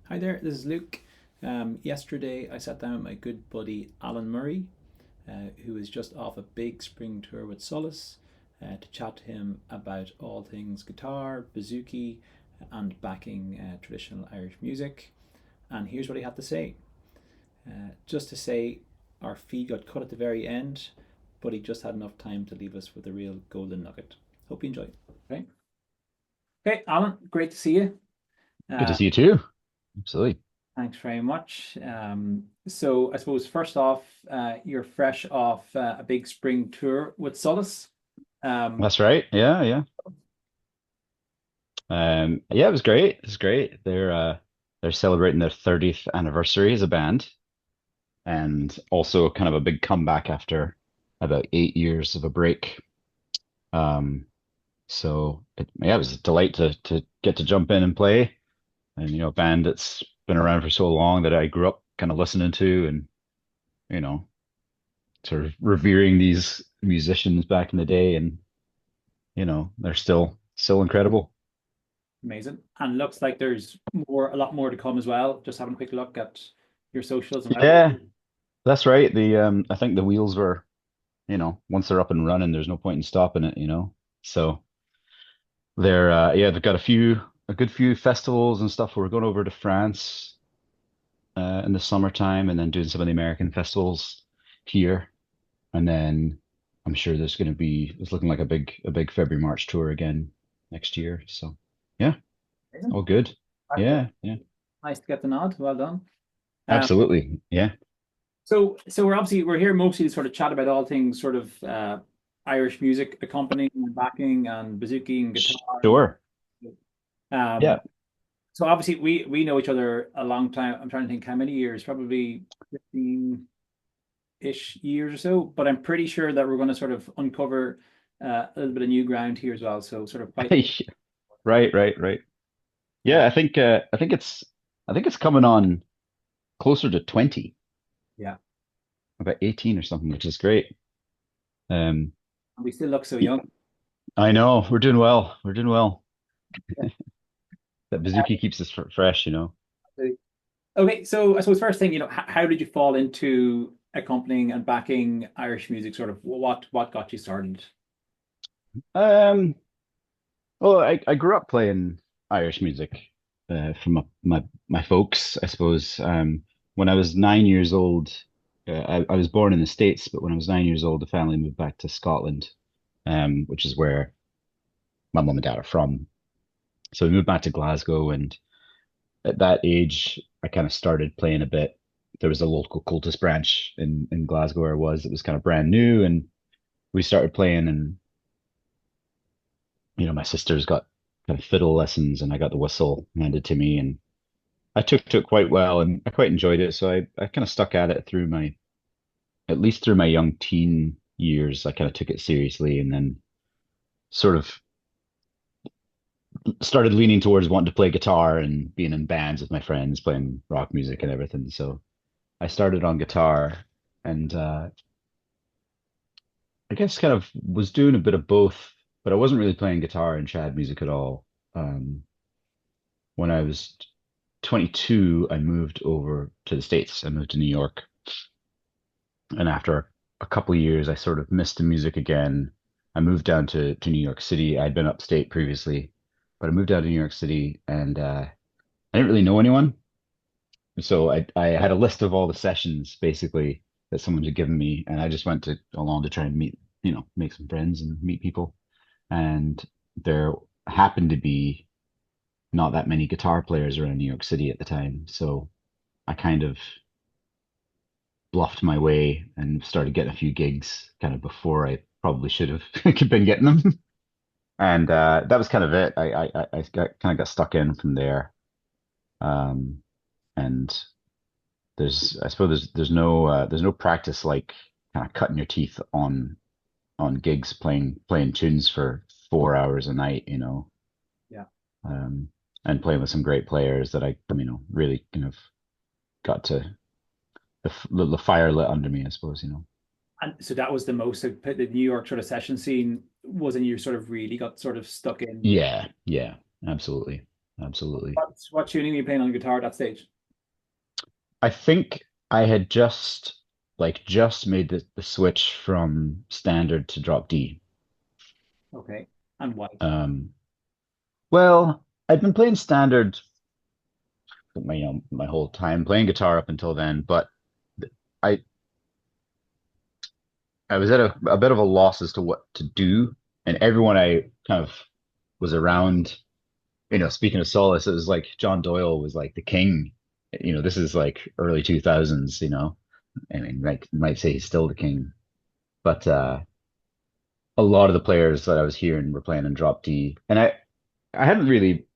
Hi there, this is Luke. Yesterday I sat down with my good buddy Alan Murray, who is just off a big spring tour with Solace, to chat to him about all things guitar, bouzouki, and backing traditional Irish music. And here's what he had to say. Just to say, our feed got cut at the very end, but he just had enough time to leave us with a real golden nugget. Hope you enjoy. Okay. Okay, Alan, great to see you. Good to Uh, see you too. Absolutely. Thanks very much. So I suppose first off, you're fresh off a big spring tour with Solace. Um, That's right. Yeah, yeah. Yeah, it was great. It was great. They're celebrating their 30th anniversary as a band and also kind of a big comeback after about 8 years of a break. Um, yeah, it was a delight to get to jump in and play. And a band that's been around for so long that I grew up kind of listening to and, you know, sort of revering these musicians back in the day and, they're still incredible. Amazing. And looks like there's a lot more to come as well. Just having a quick look at your socials and web. Yeah, that's right. I think the wheels were, once they're up and running, there's no point in stopping it. So they've got a good few festivals and stuff. We're going over to France in the summertime and then doing some of the American festivals here. And then I'm sure it's looking like a big February, March tour again next year. So yeah, Amazing. all good. Yeah, yeah, Nice to get the nod. Well done. Um, absolutely. Yeah, so we're here mostly to sort of chat about all things sort of Irish music, accompanying and backing, and bouzouki and guitar. sure. Um, Yeah. so obviously we know each other a long time. I'm trying to think how many years, probably 15-ish years or so. But I'm pretty sure that we're going to sort of uncover a little bit of new ground here as well. So sort of quite Right, right, right. uh, Yeah, I think it's coming on closer to 20, yeah. about 18 or something, which is great. Um, And we still look so y- young. I know we're doing well. We're doing well. That Bazooki keeps us fresh. Okay, so I suppose first thing, how did you fall into accompanying and backing Irish music? Sort of what got you started? Um, well, I grew up playing Irish music from my folks, I suppose. When I was 9 years old, I was born in the States, but when I was 9 years old, the family moved back to Scotland, which is where my mum and dad are from. So we moved back to Glasgow, and at that age, I kind of started playing a bit. There was a local cultist branch in Glasgow where I was. It was kind of brand new, and we started playing. And my sisters got kind of fiddle lessons, and I got the whistle handed to me, and I took to it quite well, and I quite enjoyed it. So I kind of stuck at it at least through my young teen years. I kind of took it seriously, and then sort of started leaning towards wanting to play guitar and being in bands with my friends, playing rock music and everything. So I started on guitar and I guess kind of was doing a bit of both, but I wasn't really playing guitar and trad music at all. Um, when I was 22, I moved over to the States. I moved to New York. And after a couple of years, I sort of missed the music again. I moved down to New York City. I'd been upstate previously, but I moved down to New York City and I didn't really know anyone. So I had a list of all the sessions basically that someone had given me, and I just went to along to try and make some friends and meet people. And there happened to be not that many guitar players around New York City at the time, so I kind of bluffed my way and started getting a few gigs kind of before I probably should have been getting them. And that was kind of it. Kind of got stuck in from there. Um, and I suppose there's no practice like kind of cutting your teeth on gigs playing tunes for 4 hours a night. Yeah. um, and playing with some great players that I really kind of got to the fire lit under me, I suppose. And so that was the most of the New York sort of session scene was, and you sort of really got sort of stuck in. Yeah, yeah, absolutely. absolutely. What tuning are you playing on guitar at that stage? I think I had just made the switch from standard to drop D. Okay. And why? Um, well, I'd been playing standard my whole time, playing guitar up until then, but I I was at a bit of a loss as to what to do, and everyone I kind of was around, speaking of solace, it was like John Doyle was like the king. This is like early 2000s, I mean, might say he's still the king, but a lot of the players that I was hearing were playing in drop D, and I hadn't really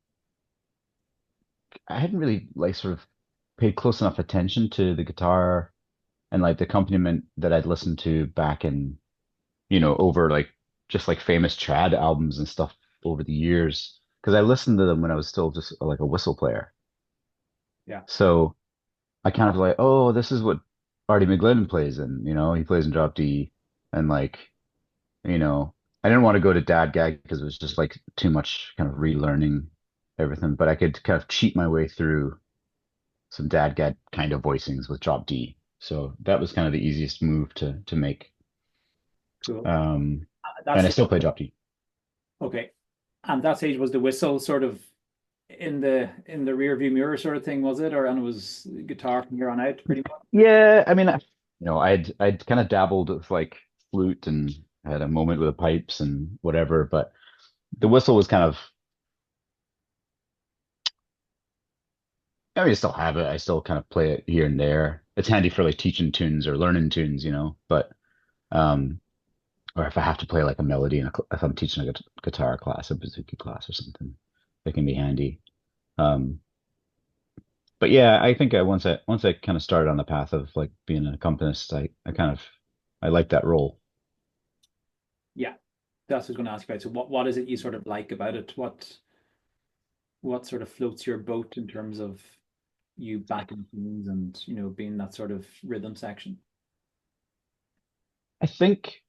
I hadn't really like sort of paid close enough attention to the guitar and like the accompaniment that I'd listened to back in, over like just like famous trad albums and stuff over the years. Because I listened to them when I was still just like a whistle player. Yeah. So I kind of like, oh, this is what Artie McGlynn plays in, he plays in drop D. And like, you know, I didn't want to go to Dad Gag because it was just like too much kind of relearning everything, but I could kind of cheat my way through some Dad Gag kind of voicings with drop D. So that was kind of the easiest move to make. Cool. Um, and That's I still play drop D. okay. And that stage was the whistle sort of in the rear view mirror sort of thing, was it? Or and it was guitar from here on out, pretty much? Yeah, I mean, I'd kind of dabbled with like flute and had a moment with the pipes and whatever, but the whistle was kind of, I mean, I still have it. I still kind of play it here and there. It's handy for like teaching tunes or learning tunes, but um, or if I have to play like a melody if I'm teaching a guitar class, a bouzouki class or something, it can be handy. Um, but yeah, I think once I kind of started on the path of like being an accompanist, I kind of I like that role. Yeah. That's what I was going to ask you about. So what is it you sort of like about it? What sort of floats your boat in terms of you backing tunes and being that sort of rhythm section? I think,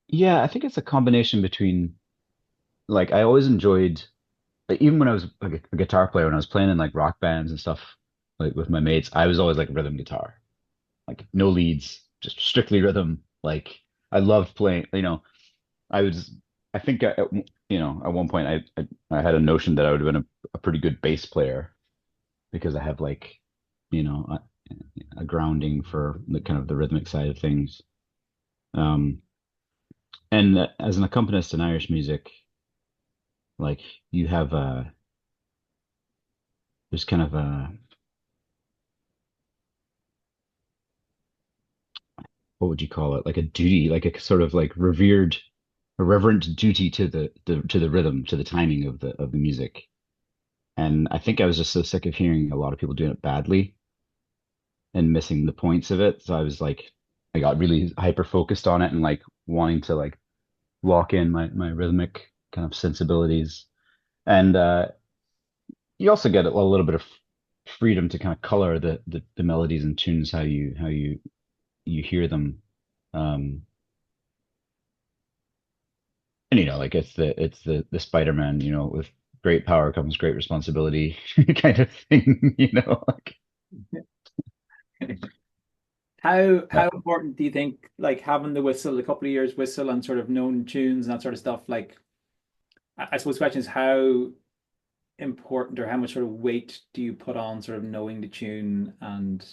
yeah, I think it's a combination between like I always enjoyed like, even when I was like a guitar player, when I was playing in like rock bands and stuff, like with my mates, I was always like rhythm guitar, like no leads, just strictly rhythm. Like I loved playing, I was, I think at one point I had a notion that I would have been a pretty good bass player because I have like, you know, a grounding for the kind of the rhythmic side of things. Um, and as an accompanist in Irish music, like you have there's kind of what would you call it? Like a duty, like a sort of like a reverent duty to the rhythm, to the timing of the music. And I think I was just so sick of hearing a lot of people doing it badly and missing the points of it. So I was like, I got really hyper focused on it and like wanting to like lock in my rhythmic kind of sensibilities. And you also get a little bit of freedom to kind of color the melodies and tunes how you hear them. Um, and like it's the Spider-Man, with great power comes great responsibility kind of thing, like How that important do you think like having the whistle, a couple of years whistle and sort of known tunes and that sort of stuff? Like I suppose the question is how important or how much sort of weight do you put on sort of knowing the tune and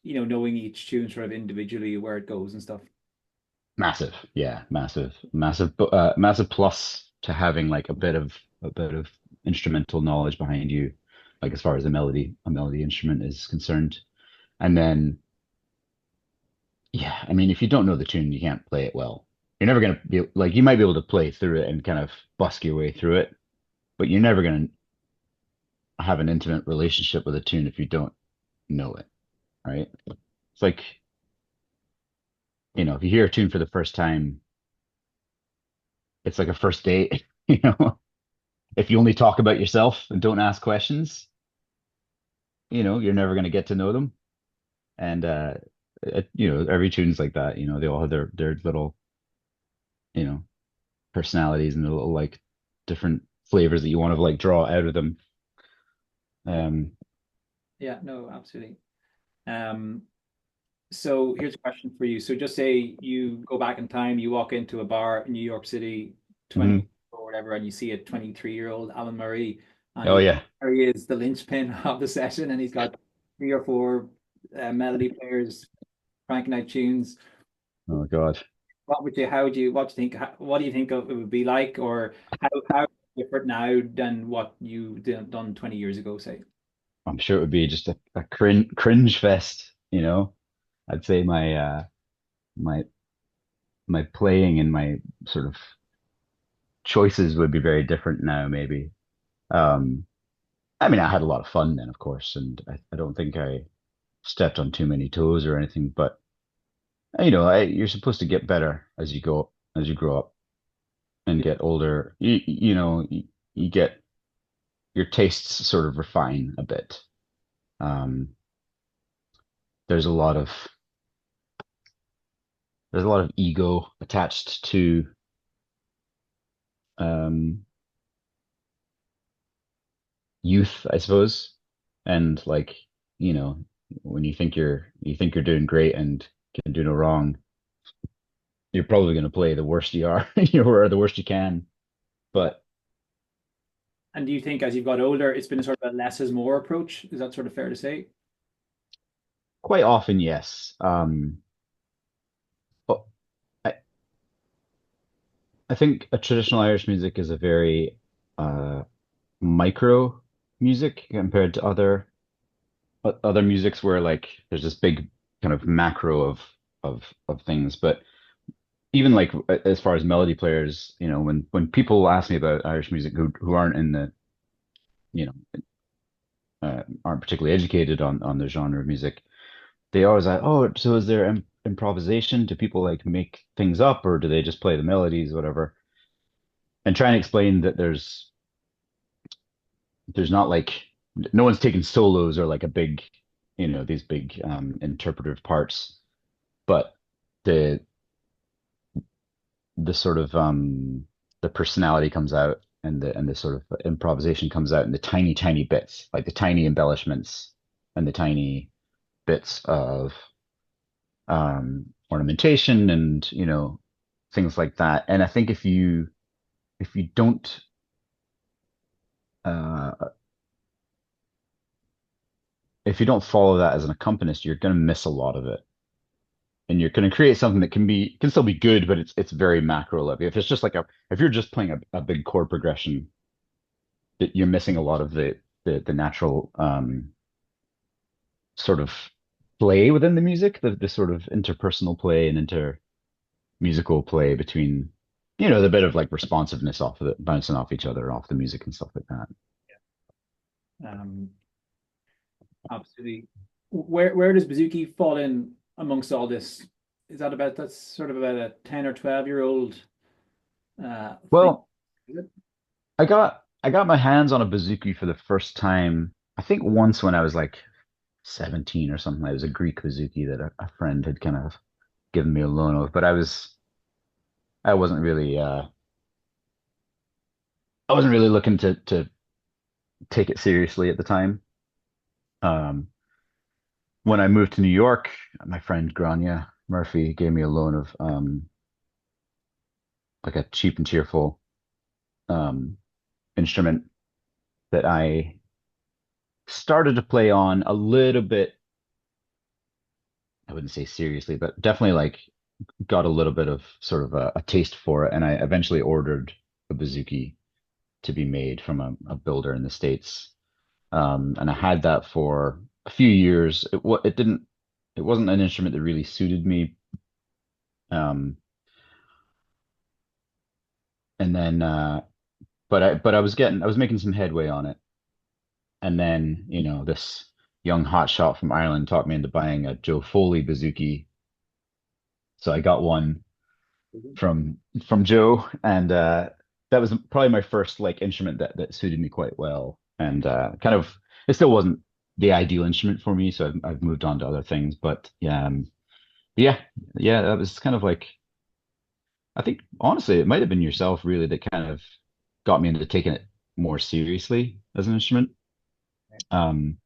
knowing each tune sort of individually where it goes and stuff? massive, yeah, massive plus to having like a bit of instrumental knowledge behind you, like as far as a melody instrument is concerned. And then, yeah, I mean, if you don't know the tune, you can't play it well. You're never gonna be like you might be able to play through it and kind of busk your way through it, but you're never gonna have an intimate relationship with a tune if you don't know it, right? It's like, if you hear a tune for the first time, it's like a first date, If you only talk about yourself and don't ask questions, you're never going to get to know them. And every tune's like that, they all have their little, you know, personalities and their little like different flavors that you want to like draw out of them. Um, Yeah, no, absolutely. Um, so here's a question for you. So just say you go back in time, you walk into a bar in New York City 20 mhm. or whatever, and you see a 23-year-old Alan Murray, and Oh yeah. he is the linchpin of the session, and he's got three or four melody players cranking out tunes. Oh God. What do you think, what do you think of it would be like, or how different now than what you done 20 years ago, say? I'm sure it would be just a cringe fest, you know. I'd say my my playing and my sort of choices would be very different now, maybe. Um, I mean, I had a lot of fun then, of course, and I don't think I stepped on too many toes or anything, but you're supposed to get better as you go, as you grow up and Yeah. get older. You get your tastes sort of refine a bit. Um, there's a lot of there's a lot of ego attached to um, youth, I suppose. And like, you know, when you think you're doing great and can do no wrong, you're probably going to play the worst you are, or the worst you can. Yeah. But And do you think as you've got older, it's been a sort of a less is more approach? Is that sort of fair to say? quite often, yes. But I, I think a traditional Irish music is a very uh, micro music compared to other musics where like there's this big kind of macro of things. But even like as far as melody players, when people ask me about Irish music who aren't in the, you know, aren't particularly educated on the genre of music, they always ask, oh, so is there improvisation? Do people like make things up or do they just play the melodies, whatever? And try and explain that there's not like no one's taking solos or like a big, these big interpretive parts, but the the sort of the personality comes out and the sort of improvisation comes out in the tiny tiny bits, like the tiny embellishments and the tiny bits of ornamentation and things like that. And I think if you don't uh if you don't follow that as an accompanist, you're going to miss a lot of it. And you're going to create something that can still be good, but it's very macro level. If it's just like if you're just playing a big chord progression, that you're missing a lot of the natural sort of play within the music, the sort of interpersonal play and intermusical play between, the bit of like responsiveness off of it, bouncing off each other, off the music and stuff like that. Um, Absolutely. Where does bouzouki fall in amongst all this? That's sort of about a 10 or 12-year-old thing, Well, is it? I got my hands on a bouzouki for the first time, I think once when I was like 17 or something. It was a Greek bouzouki that a friend had kind of given me a loan of, but I wasn't really I wasn't really looking to take it seriously at the time. Um, when I moved to New York, my friend Grania Murphy gave me a loan of like a cheap and cheerful um, instrument that I started to play on a little bit. I wouldn't say seriously, but definitely like got a little bit of sort of a taste for it. And I eventually ordered a bouzouki to be made from a builder in the States. And I had that for a few years. It wasn't an instrument that really suited me. Um, and then, but I was making some headway on it. And then, this young hotshot from Ireland talked me into buying a Joe Foley bouzouki. So I got one Mhm. from Joe, and that was probably my first like instrument that suited me quite well. And kind of, it still wasn't the ideal instrument for me, so I've moved on to other things. But yeah, yeah, that was kind of like I think honestly, it might have been yourself really that kind of got me into taking it more seriously as an instrument. Um,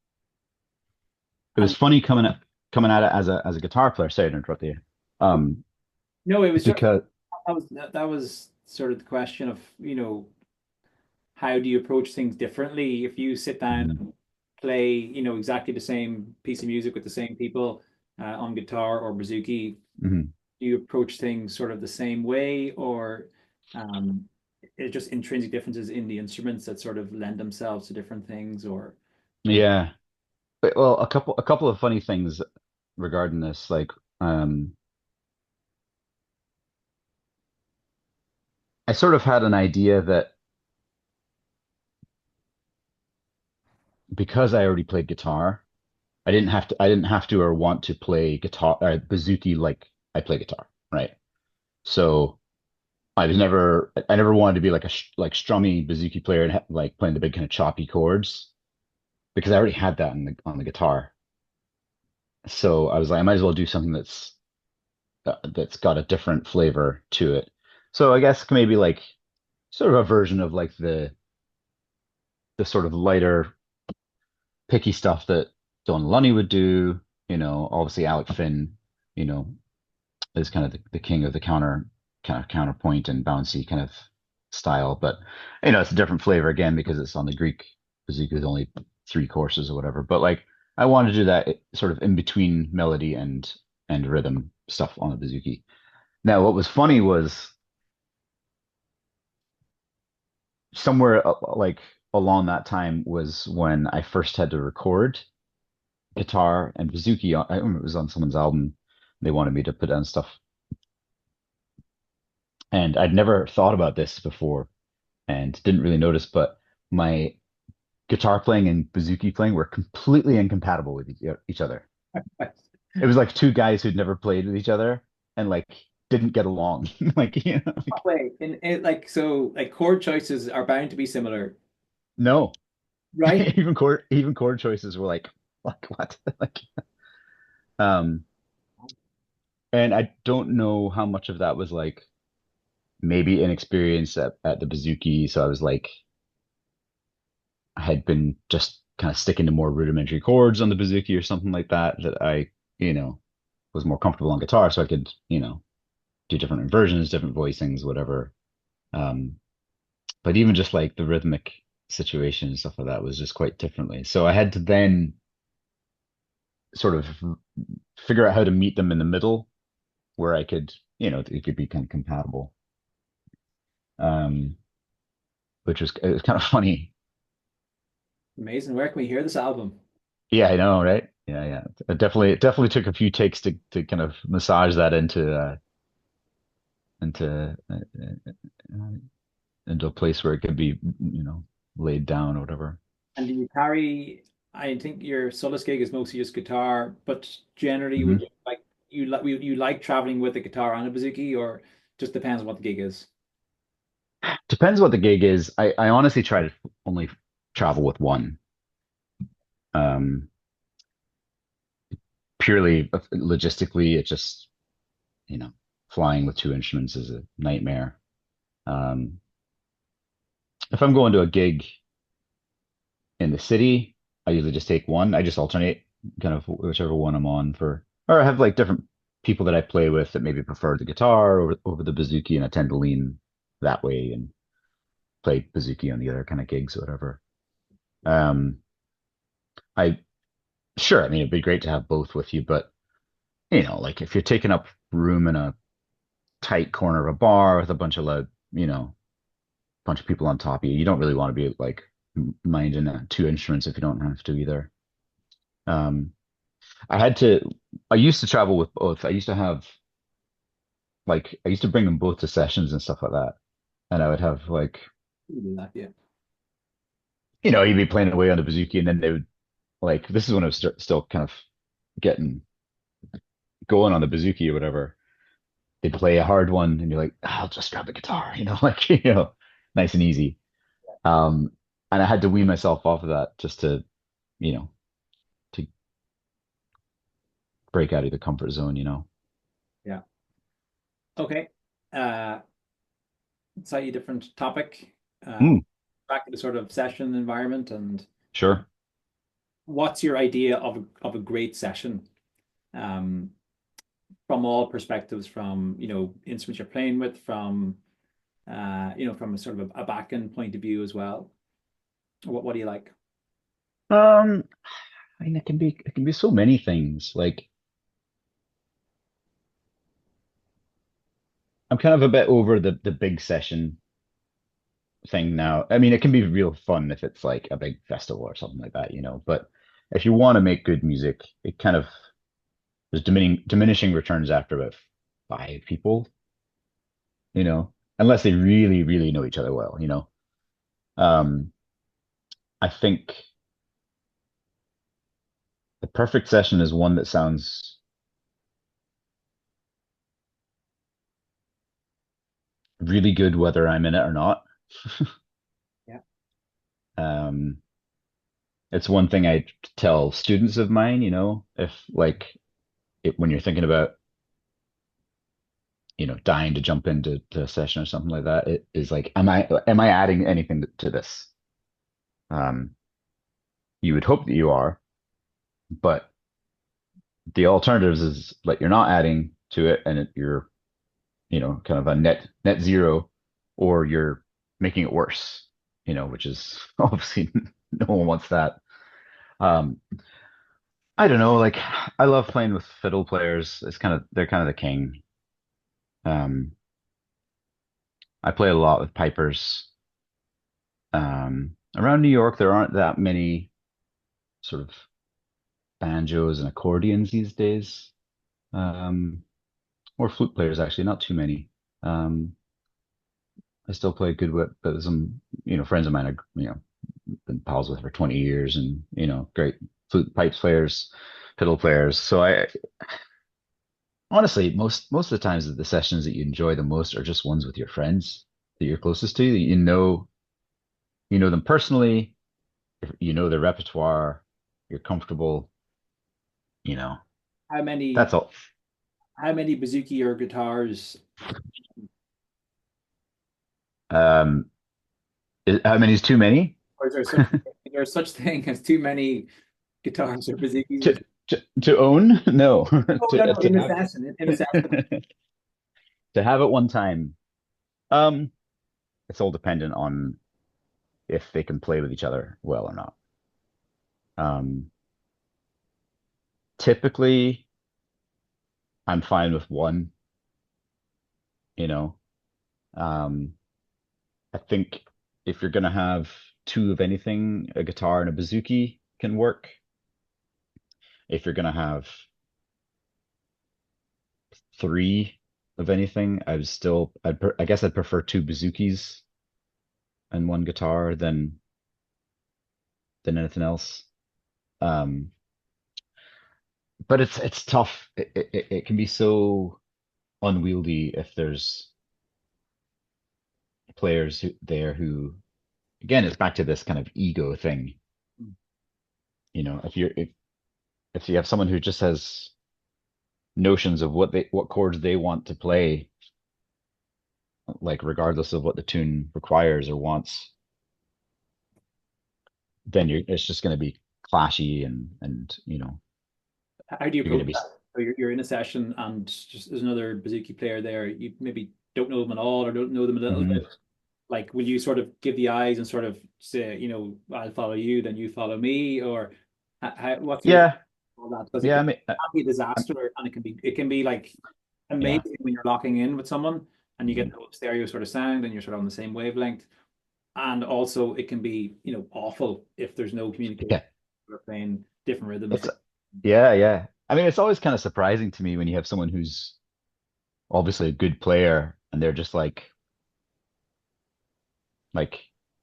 it was And funny coming at it as a guitar player. Sorry to interrupt you. Um, no, it was just because that was sort of the question of, how do you approach things differently if you sit down Mhm, and play, exactly the same piece of music with the same people on guitar or bouzouki? mhm. Do you approach things sort of the same way, or um, it's just intrinsic differences in the instruments that sort of lend themselves to different things, or Yeah. Well, a couple of funny things regarding this. Like, I sort of had an idea that because I already played guitar, I didn't have to or want to play guitar bouzouki like I play guitar, right? So I never wanted to be like like strummy bouzouki player and like playing the big kind of choppy chords because I already had that on the guitar. So I was like, I might as well do something that's got a different flavor to it. So I guess maybe like sort of a version of like the sort of lighter, picky stuff that Don Lunny would do. You know, obviously Alec Finn, you know, is kind of the king of the kind of counterpoint and bouncy kind of style. But you know, it's a different flavor again because it's on the Greek bouzouki with only three courses or whatever. But like I wanted to do that sort of in between melody and rhythm stuff on the bouzouki. Now, what was funny was somewhere like along that time was when I first had to record guitar and bouzouki. I remember it was on someone's album. They wanted me to put down stuff, and I'd never thought about this before and didn't really notice, but my guitar playing and bouzouki playing were completely incompatible with each other. It was like two guys who'd never played with each other and like didn't get along. Like, you know, like, wait, like chord choices are bound to be similar, no, right? even chord choices were like what? Like, um, and I don't know how much of that was like maybe inexperience at the bouzouki. So I was like, I had been just kind of sticking to more rudimentary chords on the bouzouki or something like that, that I, you know, was more comfortable on guitar. So I could, you know, do different inversions, different voicings, whatever. Um, but even just like the rhythmic situation and stuff like that was just quite differently. So I had to then sort of figure out how to meet them in the middle where I could, you know, it could be kind of compatible. Um, which was it was kind of funny. Amazing. Where can we hear this album? Yeah, I know, right? Yeah, yeah. It definitely took a few takes to kind of massage that into into a place where it could be, you know, laid down or whatever. And do you carry? I think your solace gig is mostly just guitar, but generally, would Hmm. you like traveling with a guitar and a bouzouki, or just depends on what the gig is? Depends what the gig is. I honestly try to only travel with one. Um, Purely logistically, it just, you know, flying with two instruments is a nightmare. Um, if I'm going to a gig in the city, I usually just take one. I just alternate kind of whichever one I'm on for, or I have like different people that I play with that maybe prefer the guitar over the bouzouki, and I tend to lean that way and play bouzouki on the other kind of gigs or whatever. Um, I sure, I mean it'd be great to have both with you, but you know, like if you're taking up room in a tight corner of a bar with a bunch of you know, bunch of people on top of you, you don't really want to be like minding two instruments if you don't have to either. Um, I had to, I used to travel with both. I used to have like, I used to bring them both to sessions and stuff like that. And I would have like, You do that, yeah. you know, you'd be playing away on the bouzouki and then they would like, this is when I was still kind of getting going on the bouzouki or whatever. They'd play a hard one and you're like, "Ah, I'll just grab the guitar, you know, like, you know, nice and easy. Um, and I had to wean myself off of that just to, you know, to break out of the comfort zone, you know. Yeah. Okay. Uh, slightly different topic. Um, Mm, back in the sort of session environment, and sure. what's your idea of a great session? Um, from all perspectives, from instruments you're playing with, from from a sort of a back end point of view as well. What do you like? Um, I mean, it can be so many things. Like I'm kind of a bit over the big session thing now. I mean, it can be real fun if it's like a big festival or something like that, But if you want to make good music, it kind of there's diminishing returns after about five people, you know, unless they really, really know each other well. Um, I think the perfect session is one that sounds really good whether I'm in it or not. Yeah. Um, it's one thing I tell students of mine, if like when you're thinking about, dying to jump into a session or something like that, it is like, am I adding anything to this? Um, you would hope that you are, but the alternatives is like you're not adding to it and you're, kind of a net zero, or you're making it worse, which is obviously no one wants that. Um, I don't know, like I love playing with fiddle players. They're kind of the king. Um, I play a lot with pipers. Around New York, there aren't that many sort of banjos and accordions these days. Um, or flute players, actually, not too many. Um, I still play good with some, friends of mine are, been pals with for 20 years and, great flute pipes players, fiddle players. So honestly, most of the times the sessions that you enjoy the most are just ones with your friends that you're closest to, that you know them personally, you know their repertoire, you're comfortable, you know. How many That's all. how many bouzouki or guitars, Um, how many is too many? or is there such thing as too many guitars or To bouzouki? to own? No. No, no, To no, in the have session, in the session. to have it one time. Um, it's all dependent on if they can play with each other well or not. Um, typically I'm fine with one, you know. Um, I think if you're gonna have two of anything, a guitar and a bouzouki can work. If you're gonna have three of anything, I guess I'd prefer two bouzouki's and one guitar than anything else. Um, but it's tough. It can be so unwieldy if there's players who, again, it's back to this kind of ego thing. If you have someone who just has notions of what chords they want to play, like regardless of what the tune requires or wants, then it's just going to be clashy and How do you you're going approach to be. that? So you're in a session and just there's another bouzouki player there. You maybe don't know them at all or don't know them a little bit. Mhm. Like, will you sort of give the eyes and sort of say, I'll follow you, then you follow me, or what's your Yeah, all that? Because it yeah. can I mean, be a disaster, and it can be like yeah. amazing when you're locking in with someone and you get Mhm. the stereo sort of sound and you're sort of on the same wavelength. And also, it can be awful if there's no communication. Yeah. We're playing different rhythms. It's Yeah, yeah. I mean, it's always kind of surprising to me when you have someone who's obviously a good player and they're just like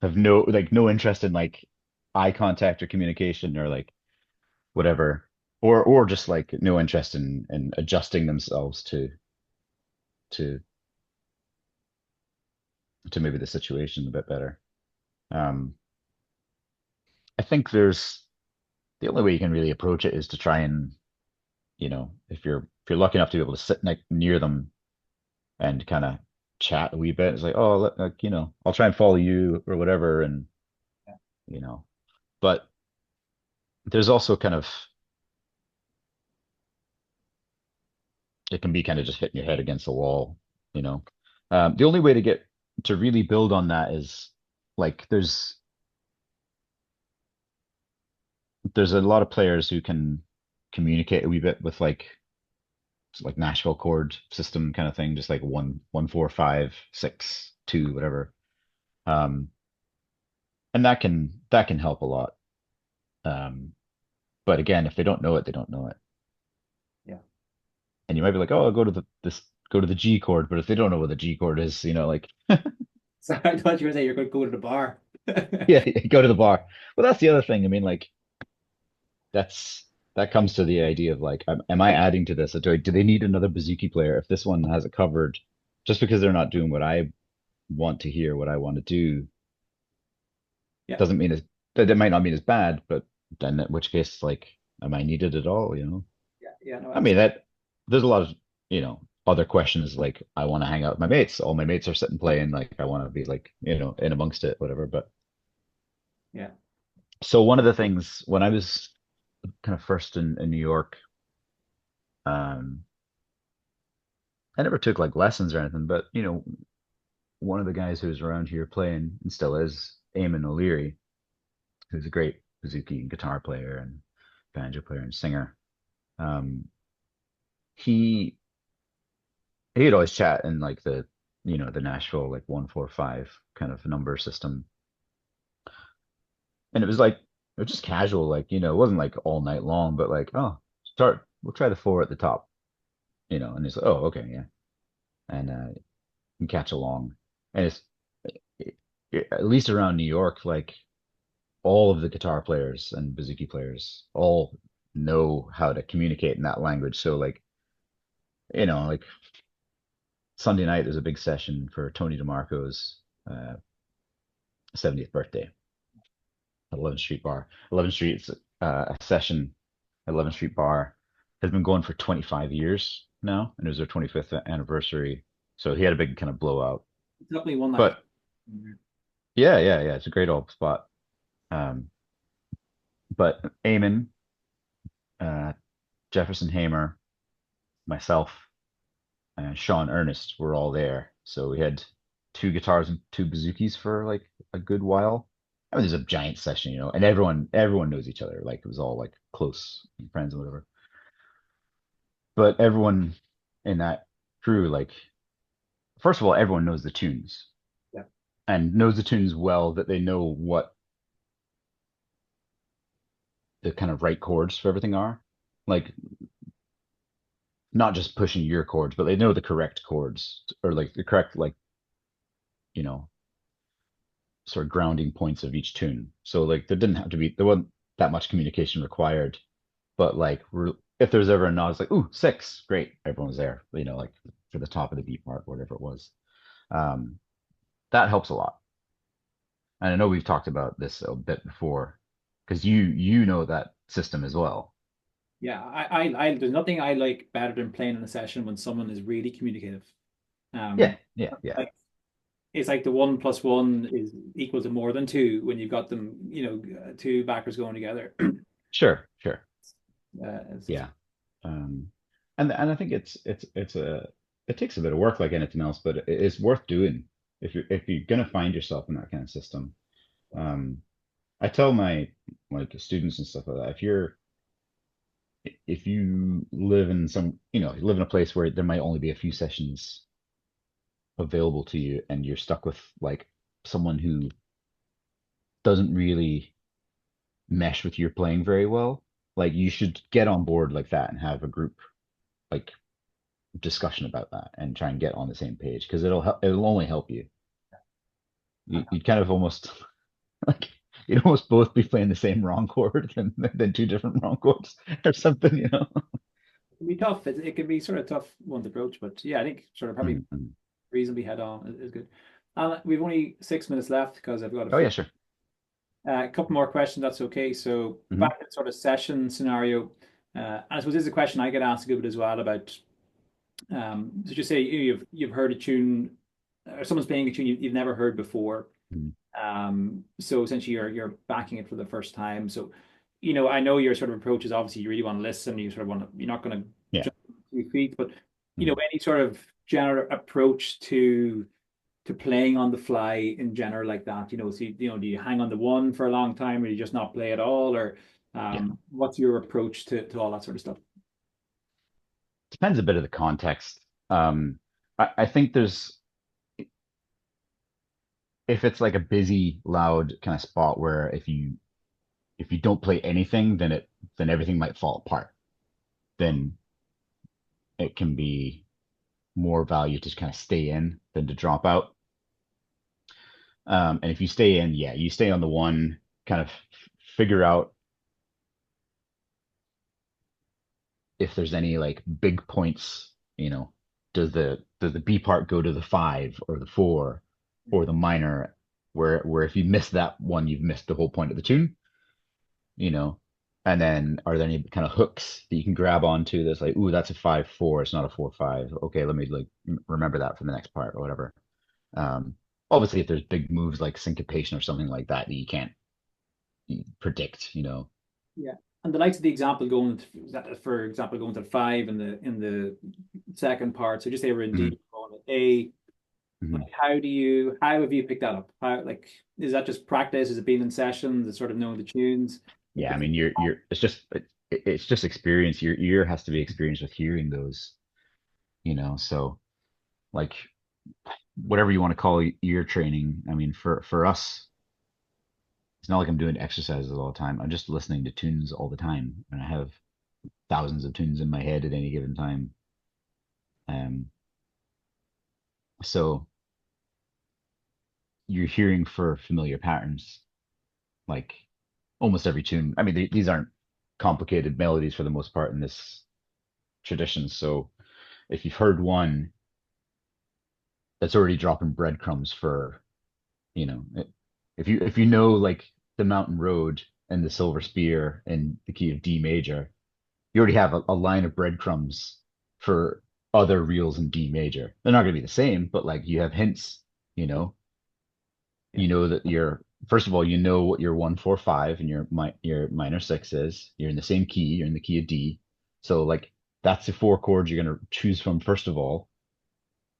have no interest in like eye contact or communication or like whatever, or just like no interest in adjusting themselves to to maybe the situation a bit better. Um, I think there's the only way you can really approach it is to try and, if you're lucky enough to be able to sit near them and kind of chat a wee bit. It's like, oh, like, I'll try and follow you or whatever, and Yeah. you know. But there's also kind of it can be kind of just hitting your head against the wall, you know. The only way to really build on that is like there's a lot of players who can communicate a wee bit with like Nashville chord system kind of thing, just like 1 1 4 5 6 2 whatever. Um, and that can help a lot. Um, but again, if they don't know it, they don't know it. Yeah. And you might be like, oh, I'll go to the G chord, but if they don't know what the G chord is, like So I thought you were saying you're going to go to the bar. yeah, go to the bar. Well, that's the other thing. I mean, like that's that comes to the idea of like, am I adding to this? Do they need another bouzouki player? If this one has it covered, just because they're not doing what I want to hear, what I want to do, Yeah. doesn't mean that might not mean it's bad, but then in which case, like, am I needed at all? Yeah. Yeah. No, I mean, absolutely. there's a lot of, other questions like I want to hang out with my mates. All my mates are sitting playing, like I want to be like, in amongst it, whatever. But Yeah. so one of the things when I was kind of first in New York, um, I never took like lessons or anything, but one of the guys who was around here playing and still is Eamon O'Leary, who's a great bouzouki and guitar player and banjo player and singer. Um, he he'd always chat in like the Nashville like 1 4 5 kind of number system, and it was just casual, like it wasn't like all night long, but like we'll try the four at the top, and he's like, oh, okay, yeah, and you catch along, and at least around New York, like all of the guitar players and bouzouki players all know how to communicate in that language. So like Sunday night there's a big session for Tony DeMarco's 70th birthday at 11th Street Bar. 11th Street's a session at 11th Street Bar has been going for 25 years now, and it was their 25th anniversary. So he had a big kind of blowout. Definitely one night. But yeah, yeah, yeah, it's a great old spot. Um, but Eamon, uh, Jefferson Hamer, myself, and Sean Ernest were all there. So we had two guitars and two bouzouki's for like a good while. I mean, there's a giant session, and everyone knows each other. Like it was all like close friends and whatever. But everyone in that crew, like, first of all, everyone knows the tunes Yeah. and knows the tunes well, that they know what the kind of right chords for everything are. Like, not just pushing your chords, but they know the correct chords or like the correct, like, you know, sort of grounding points of each tune. So like there wasn't that much communication required, but like if there's ever a nod, it's like, ooh, six, great, everyone's there, like for the top of the beat part, whatever it was. Um, that helps a lot. And I know we've talked about this a bit before because you know that system as well. Yeah. There's nothing I like better than playing in a session when someone is really communicative. Yeah, Um, yeah, yeah. like it's like the 1 plus 1 is equal to more than two when you've got them, two backers going together. Sure, sure. It's Yeah. Um, and I think it takes a bit of work like anything else, but it's worth doing if you're gonna find yourself in that kind of system. Um, I tell my like students and stuff like that, if you live in you live in a place where there might only be a few sessions available to you and you're stuck with like someone who doesn't really mesh with your playing very well, like you should get on board like that and have a group like discussion about that and try and get on the same page because it'll only help you. You'd kind of almost like you'd almost both be playing the same wrong chord than two different wrong chords or something. it can be tough. It can be sort of tough one to approach, but yeah, I think sort of probably Mhm. reasonably head on is good. We've only 6 minutes left because I've got a Oh yeah, few sure. a couple more questions. That's okay. So Hmm. back to sort of session scenario, and I suppose this is a question I get asked a good bit as well about. So just say you've heard a tune. or someone's playing a tune you've never heard before. Mhm. So essentially you're backing it for the first time. So, I know your sort of approach is obviously you really want to listen, you sort of want to, you're not going to Yeah. jump to your feet, but Mhm. any sort of general approach to playing on the fly in general like that, so do you hang on the one for a long time or do you just not play at all? Or Yeah. what's your approach to all that sort of stuff? Depends a bit of the context. I think there's if it's like a busy, loud kind of spot where if you don't play anything, then everything might fall apart. Then it can be more value to kind of stay in than to drop out. And if you stay in, yeah, you stay on the one, kind of figure out if there's any like big points, does the B part go to the five or the four or the minor, where if you miss that one, you've missed the whole point of the tune, you know. And then are there any kind of hooks that you can grab onto that's like, ooh, that's a 5/4, it's not a 4/5. Okay, let me like remember that for the next part or whatever. Obviously, if there's big moves like syncopation or something like that that you can't predict. Yeah. And the likes of the example going for example, going to five in the second part. So just say we're in Hmm. D going to A. Hmm. Like how have you picked that up? How, like, is that just practice? Is it being in sessions? Is it sort of knowing the tunes? Like Yeah, I what's mean, it's just experience. Your ear has to be experienced with hearing those. So like whatever you want to call ear training. I mean, for us, it's not like I'm doing exercises all the time. I'm just listening to tunes all the time, and I have thousands of tunes in my head at any given time. Um, so you're hearing for familiar patterns, like almost every tune. I mean, these aren't complicated melodies for the most part in this tradition. So if you've heard one that's already dropping breadcrumbs for, you know, if you know like the Mountain Road and the Silver Spear and the key of D major, you already have a line of breadcrumbs for other reels in D major. They're not going to be the same, but like you have hints, you know, yeah, you know that you're first of all, you know what your 1/4/5 and your minor six is. You're in the same key, you're in the key of D. So like that's the four chords you're going to choose from first of all.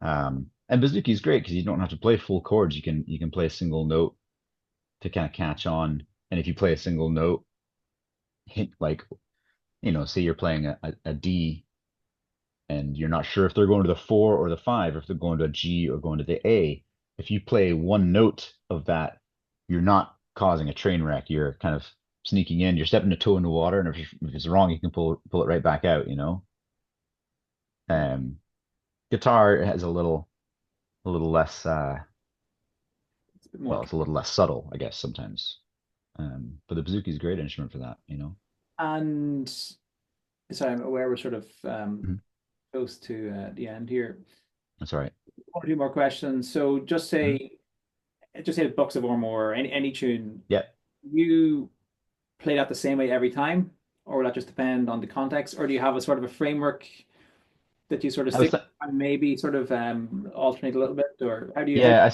And bouzouki is great because you don't have to play full chords. You can play a single note to kind of catch on. And if you play a single note, hint like say you're playing a D and you're not sure if they're going to the four or the five, or if they're going to a G or going to the A. If you play one note of that, you're not causing a train wreck. You're kind of sneaking in. You're stepping a toe in the water, and if it's wrong, you can pull it right back out. yeah. Um, Guitar has a little less. It's a bit more. Well, it's a little less subtle, I guess, sometimes. But the bouzouki is a great instrument for that. And sorry, I'm aware we're sort of Mhm. close to the end here. That's all right. One or two more questions. So Mhm. just say Bucks of Ormore, any tune, Yeah. you play that the same way every time, or will that just depend on the context, or do you have a sort of a framework that you sort of I was stick th and maybe sort of alternate a little bit, or how do Yeah,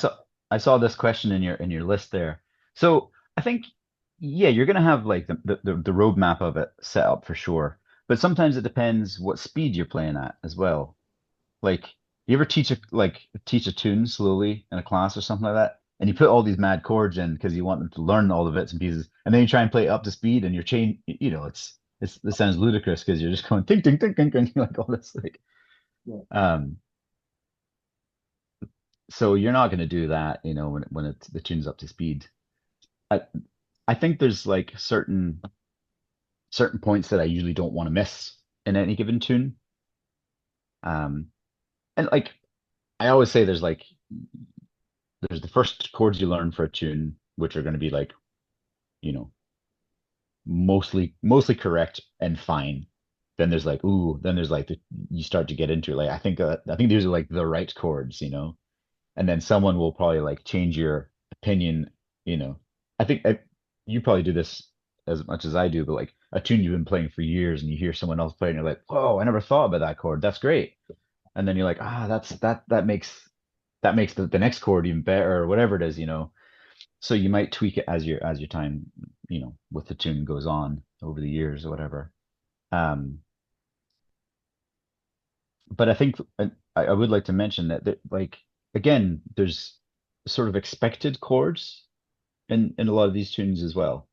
I saw this question in your list there. So I think yeah, you're gonna have like the roadmap of it set up for sure. But sometimes it depends what speed you're playing at as well. Like you ever teach a tune slowly in a class or something like that, and you put all these mad chords in because you want them to learn all the bits and pieces, and then you try and play it up to speed and you're this sounds ludicrous because you're just going ting ting ting ting ting like all this like yeah, um so you're not going to do that, when the tune's up to speed. I I think there's like certain points that I usually don't want to miss in any given tune. Um, and like I always say, there's the first chords you learn for a tune, which are going to be like you know mostly correct and fine. Then there's like you start to get into like I think these are like the right chords. And then someone will probably like change your opinion, you know. I think you probably do this as much as I do, but like a tune you've been playing for years and you hear someone else play and you're like, whoa, I never thought about that chord. That's great. And then you're like, that makes that makes the next chord even better or whatever it is, So you might tweak it as your time, with the tune goes on over the years or whatever. Um, but I think I would like to mention that like again, there's sort of expected chords in a lot of these tunes as well.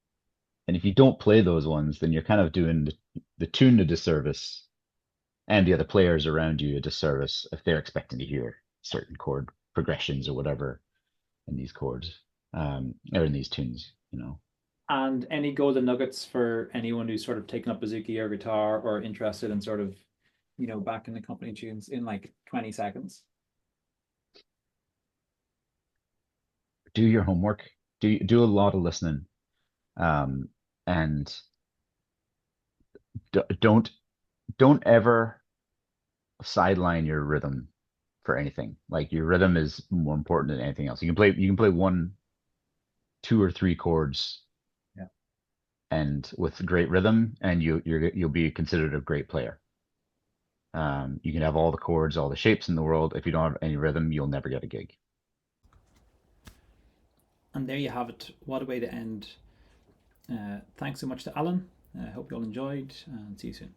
And if you don't play those ones, then you're kind of doing the tune a disservice and the other players around you a disservice if they're expecting to hear certain chord progressions or whatever in these chords, or in these tunes. And any golden nuggets for anyone who's sort of taken up bouzouki or guitar or interested in sort of, back in the company tunes in like 20 seconds? Do your homework, do a lot of listening, um, and don't ever sideline your rhythm for anything. Like your rhythm is more important than anything else. You can play one, two, or three chords Yeah. and with great rhythm, and you'll be considered a great player. You can have all the chords, all the shapes in the world. If you don't have any rhythm, you'll never get a gig. And there you have it. What a way to end. Thanks so much to Alan. I hope you all enjoyed and see you soon.